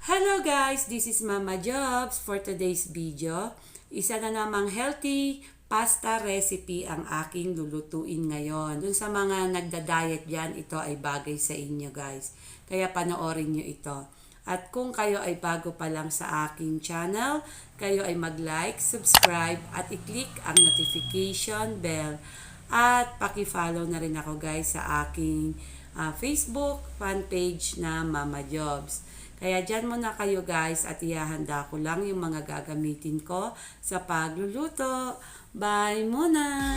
Hello guys, this is Mama Jobs for today's video. Isa na namang healthy pasta recipe ang aking lulutuin ngayon. Dun sa mga nagda-diet dyan, ito ay bagay sa inyo guys. Kaya panoorin nyo ito. At kung kayo ay bago pa lang sa aking channel, kayo ay mag-like, subscribe at i-click ang notification bell. At paki-follow na rin ako guys sa aking Facebook fan page na Mama Jobs. Kaya dyan muna kayo guys at ihahanda ko lang yung mga gagamitin ko sa pagluluto. Bye muna!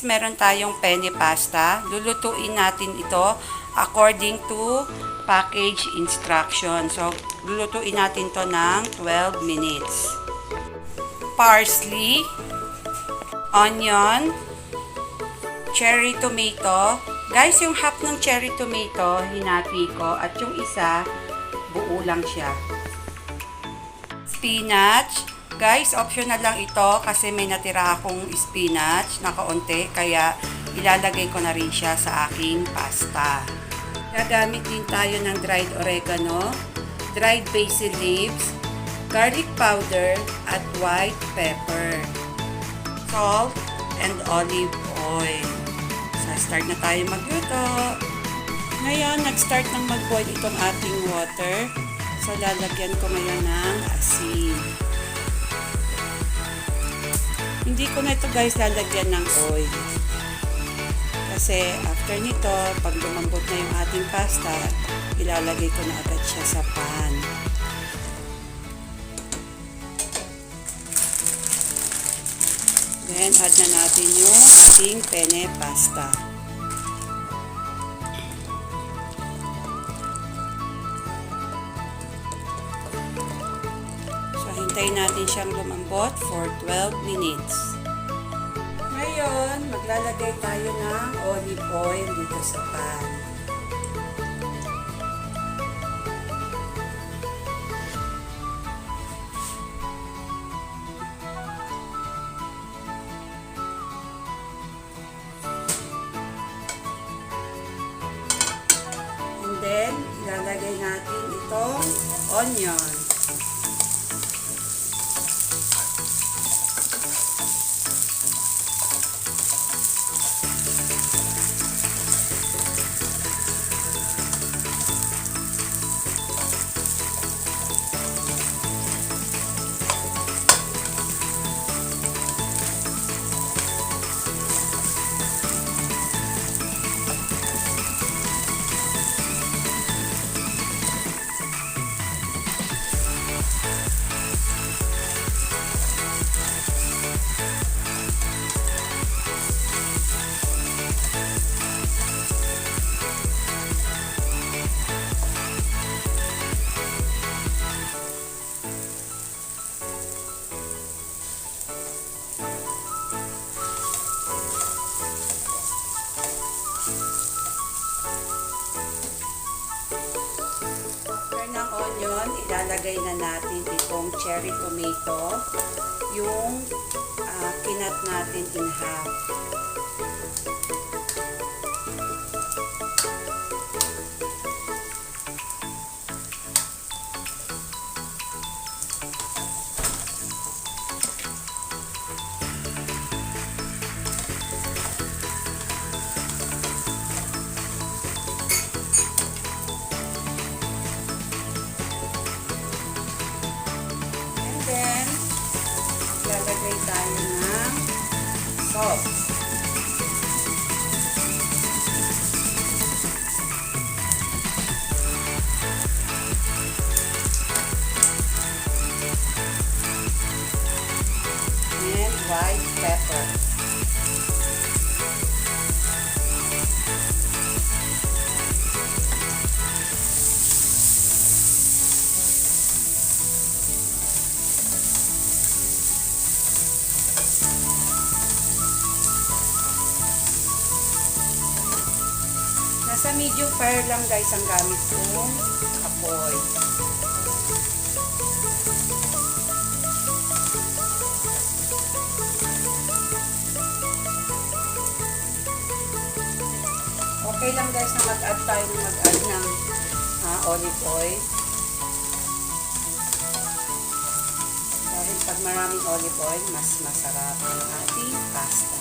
Meron tayong penne pasta. Lulutuin natin ito according to package instruction. So, lulutuin natin to ng 12 minutes. Parsley, onion, cherry tomato. Guys, yung half ng cherry tomato, hinati ko. At yung isa, buo lang siya. Spinach. Guys, optional lang ito kasi may natira akong spinach na kaunti, kaya ilalagay ko na rin siya sa aking pasta. Gagamit din tayo ng dried oregano, dried basil leaves, garlic powder, at white pepper, salt, and olive oil. So, start na tayo magluto. Ngayon, nag-start ng mag-boil itong ating water. So, lalagyan ko ngayon ng asin. Hindi ko na ito guys lalagyan ng oil. Kasi after nito, pag lumambot na yung ating pasta, ilalagay ko na agad siya sa pan. Then, add na natin yung ating penne pasta. Hintayin natin siyang lumambot for 12 minutes. Ngayon, maglalagay tayo ng olive oil dito sa pan. And then, ilalagay natin itong onion. Ilalagay na natin itong cherry tomato, yung kinat natin in half. Lalagay tayo ng salt. Nasa medium fire lang guys ang gamit kong apoy. Okay lang guys na mag-add tayo ng olive oil. Dahil pag maraming olive oil, mas masarap ang ating pasta.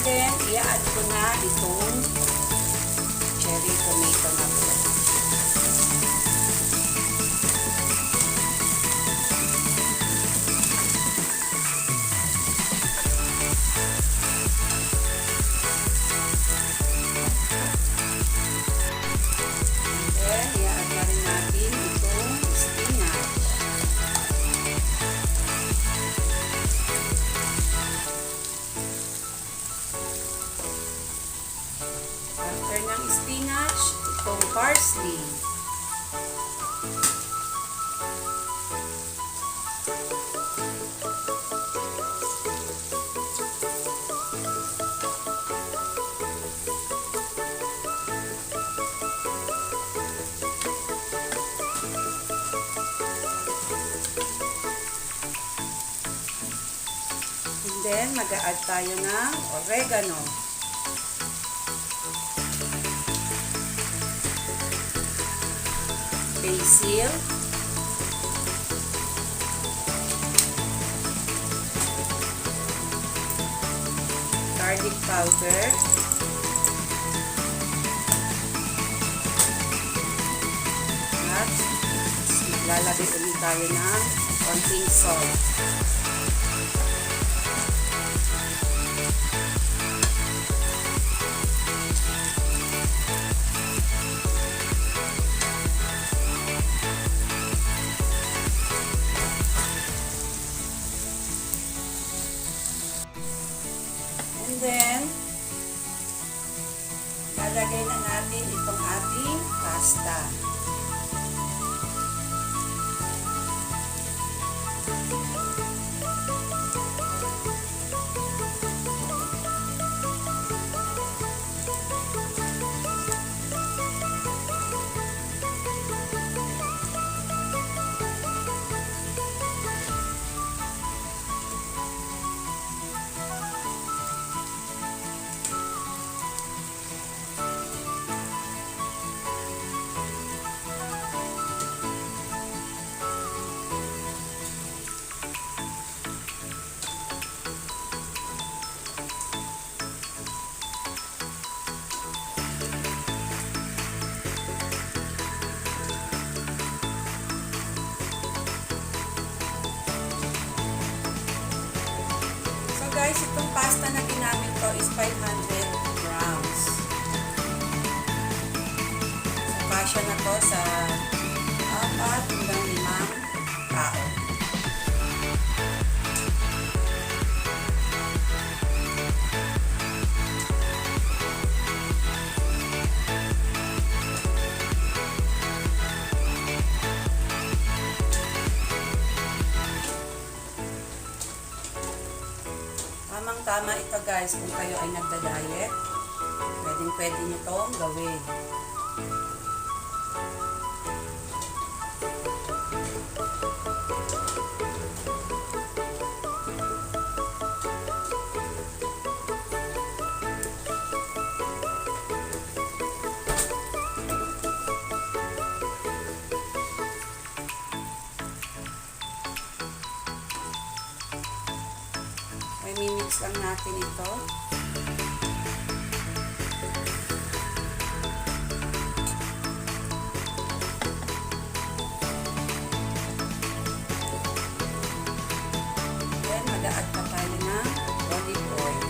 Then, i-add ko na itong cherry tomato na po. Then, i-add na rin natin itong spinach. After ng spinach, itong parsley. And then, mag-a-add tayo ng oregano. Basil, garlic powder, at lalagay ulit tayo ng konting salt. Then, lalagay na natin itong ating pasta. Guys, itong pasta na ginamit ko is 500 grams. So, kasya na to sa 4 hanggang 5 tao. Tamang-tama ito guys kung kayo ay nagda-diet. Pwede nyo itong gawin. I-mix lang natin ito. Then, mag-a-add pa tayo ng olive oil.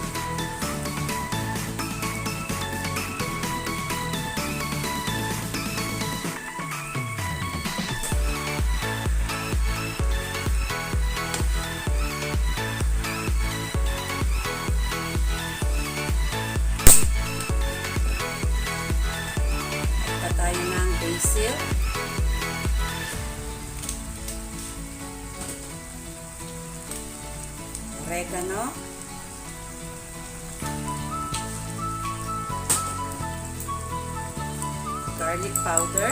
oregano, garlic powder,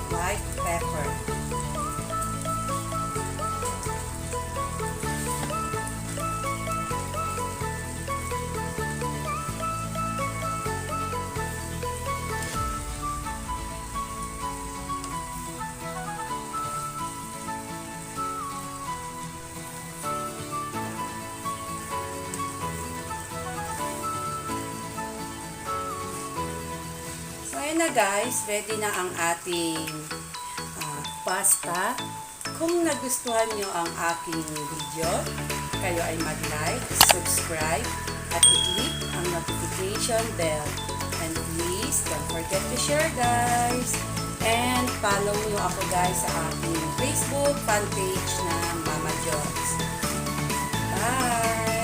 white pepper. So, ayan na guys, ready na ang ating pasta. Kung nagustuhan nyo ang aking video, kayo ay mag-like, subscribe, at i-click ang notification bell. And please, don't forget to share guys. And follow nyo ako guys sa aking Facebook fan page na Mama Jovz. Bye!